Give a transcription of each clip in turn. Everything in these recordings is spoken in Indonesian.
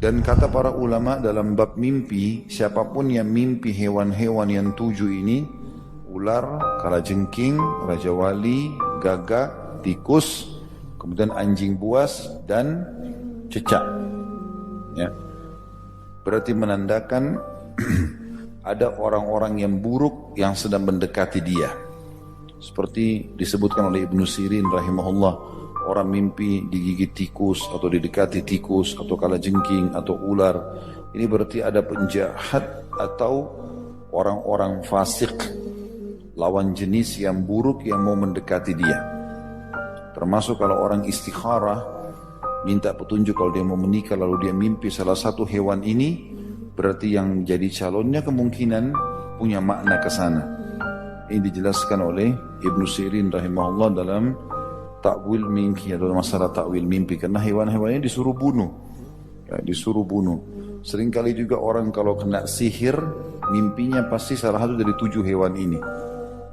Dan kata para ulama dalam bab mimpi, siapapun yang mimpi hewan-hewan yang 7 ini, ular, kalajengking, raja wali, gagak, tikus, kemudian anjing buas dan cecak. Ya. Berarti menandakan ada orang-orang yang buruk yang sedang mendekati dia. Seperti disebutkan oleh Ibnu Sirin rahimahullah, orang mimpi digigit tikus atau didekati tikus atau kalajengking atau ular. Ini berarti ada penjahat atau orang-orang fasik, lawan jenis yang buruk yang mau mendekati dia. Termasuk kalau orang istikharah, minta petunjuk kalau dia mau menikah lalu dia mimpi salah satu hewan ini, berarti yang jadi calonnya kemungkinan punya makna ke sana. Ini dijelaskan oleh Ibnu Sirin rahimahullah dalam takwil mimpi atau masalah takwil mimpi, karena hewan-hewan ini disuruh bunuh. Ya, disuruh bunuh. Seringkali juga orang kalau kena sihir, mimpinya pasti salah satu dari 7 hewan ini.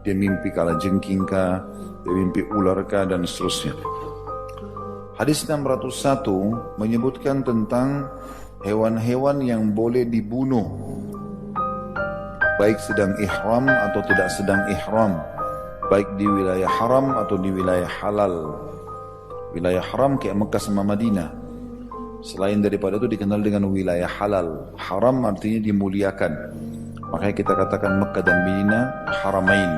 Dia mimpi kalajengking kah, dia mimpi ular kah, dan seterusnya. Hadis 601 menyebutkan tentang hewan-hewan yang boleh dibunuh, baik sedang ihram atau tidak sedang ihram, baik di wilayah haram atau di wilayah halal. Wilayah haram kayak Mekah sama Madinah. Selain daripada itu dikenal dengan wilayah halal. Haram artinya dimuliakan. Makanya kita katakan Mekah dan Madinah haramain.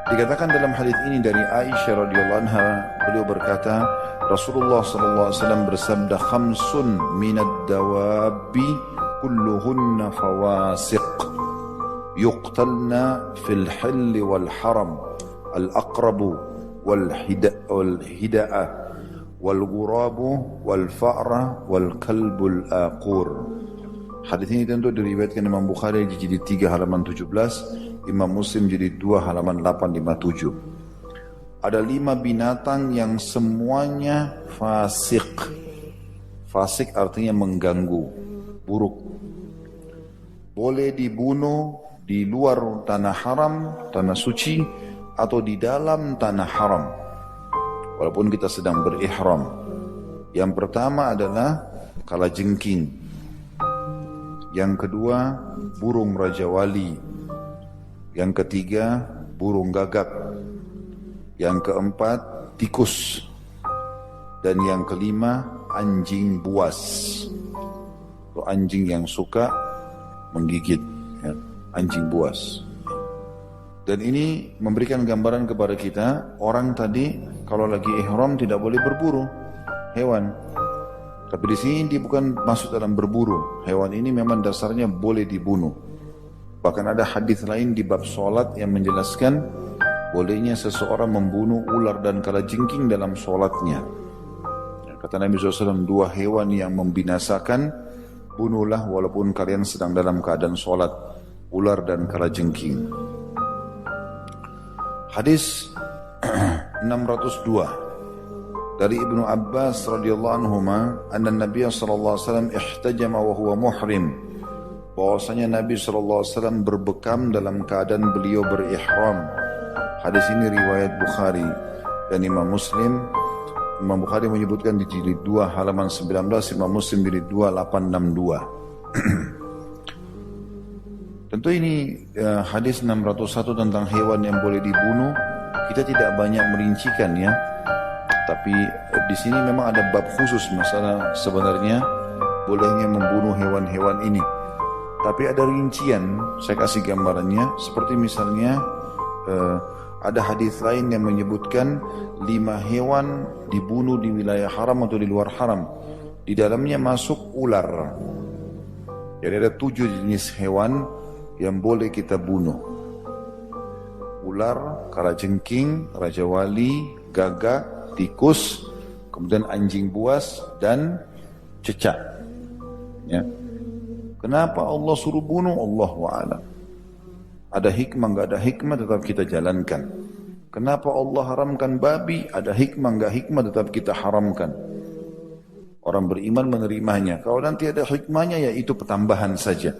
Dikatakan dalam hadis ini dari Aisyah radhiyallahu anha, beliau berkata, Rasulullah sallallahu alaihi wasallam bersabda, "Khamsun minad dawabi kulluhunna fawasiq yuqtalna fil hill wal haram al-aqrabu wal hida'ah wal ghurabu wal fa'ra wal kalbul aqur." Hadis ini tentu diriwayatkan Imam Bukhari di jilid 3 halaman 17, Imam Muslim jilid 2 halaman 857. Ada 5 binatang yang semuanya fasik. Fasik artinya mengganggu, buruk. Boleh dibunuh di luar tanah haram, tanah suci, atau di dalam tanah haram, walaupun kita sedang berihram. Yang pertama adalah kalajengking. Yang kedua, burung raja wali. Yang ketiga, burung gagak. Yang keempat, tikus. Dan yang kelima, anjing buas. Itu anjing yang suka menggigit, ya, anjing buas. Dan ini memberikan gambaran kepada kita, orang tadi kalau lagi ihram tidak boleh berburu hewan. Tapi di sini dia bukan masuk dalam berburu. Hewan ini memang dasarnya boleh dibunuh. Bahkan ada hadis lain di bab solat yang menjelaskan bolehnya seseorang membunuh ular dan kalajengking dalam solatnya. Kata Nabi SAW, 2 hewan yang membinasakan, bunuhlah walaupun kalian sedang dalam keadaan solat, ular dan kalajengking. Hadis 602 dari Ibnu Abbas radhiyallahu anhuma, anna Nabi sallallahu alaihi wasallam ihtajama wa huwa muhrim. Bahwasanya Nabi sallallahu alaihi wasallam berbekam dalam keadaan beliau berihram. Hadis ini riwayat Bukhari dan Imam Muslim. Imam Bukhari menyebutkan di jilid 2 halaman 19, Imam Muslim jilid 2 862. Tentu ini hadis 601 tentang hewan yang boleh dibunuh. Kita tidak banyak merincikan ya. Tapi di sini memang ada bab khusus masalah sebenarnya bolehnya membunuh hewan-hewan ini. Tapi ada rincian, saya kasih gambarannya. Seperti misalnya ada hadis lain yang menyebutkan 5 hewan dibunuh di wilayah haram atau di luar haram. Di dalamnya masuk ular. Jadi ada 7 jenis hewan yang boleh kita bunuh. Ular, kalajengking, raja wali, gagak, tikus, kemudian anjing buas dan cecak. Ya. Kenapa Allah suruh bunuh? Allahu a'lam. Ada hikmah, enggak ada hikmah, tetap kita jalankan. Kenapa Allah haramkan babi? Ada hikmah, enggak hikmah, tetap kita haramkan. Orang beriman menerimanya. Kalau nanti ada hikmahnya, ya itu pertambahan saja.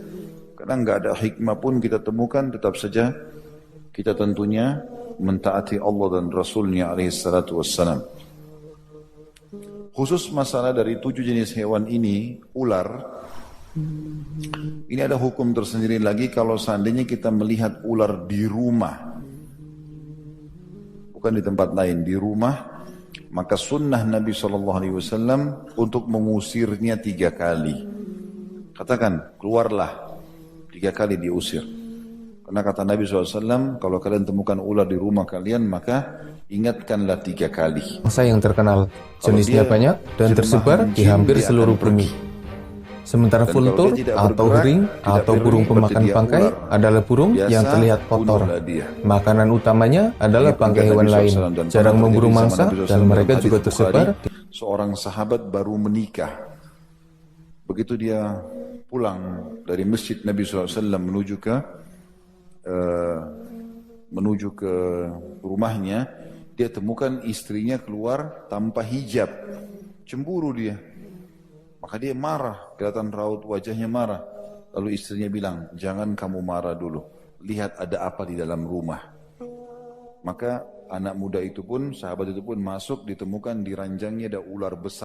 Karena enggak ada hikmah pun kita temukan, tetap saja kita tentunya mentaati Allah dan Rasulnya alaihi salatu wassalam. Khusus masalah dari 7 jenis hewan ini, ular, ini ada hukum tersendiri lagi kalau seandainya kita melihat ular di rumah, bukan di tempat lain, di rumah, maka sunnah Nabi SAW untuk mengusirnya 3 kali. Katakan, keluarlah, 3 kali diusir. Karena kata Nabi SAW, kalau kalian temukan ular di rumah kalian, maka ingatkanlah 3 kali. Mangsa yang terkenal, jenisnya banyak dan tersebar di hampir seluruh bumi. Sementara vultur atau hering atau burung pemakan bangkai adalah burung yang terlihat kotor. Makanan utamanya adalah bangkai hewan lain, jarang memburu mangsa dan mereka juga tersebar. Seorang sahabat baru menikah. Begitu dia pulang dari masjid Nabi SAW menuju ke rumahnya, dia temukan istrinya keluar tanpa hijab. Cemburu dia. Maka dia marah, kelihatan raut wajahnya marah. Lalu istrinya bilang, jangan kamu marah dulu. Lihat ada apa di dalam rumah. Maka anak muda itu pun, sahabat itu pun masuk, ditemukan di ranjangnya ada ular besar.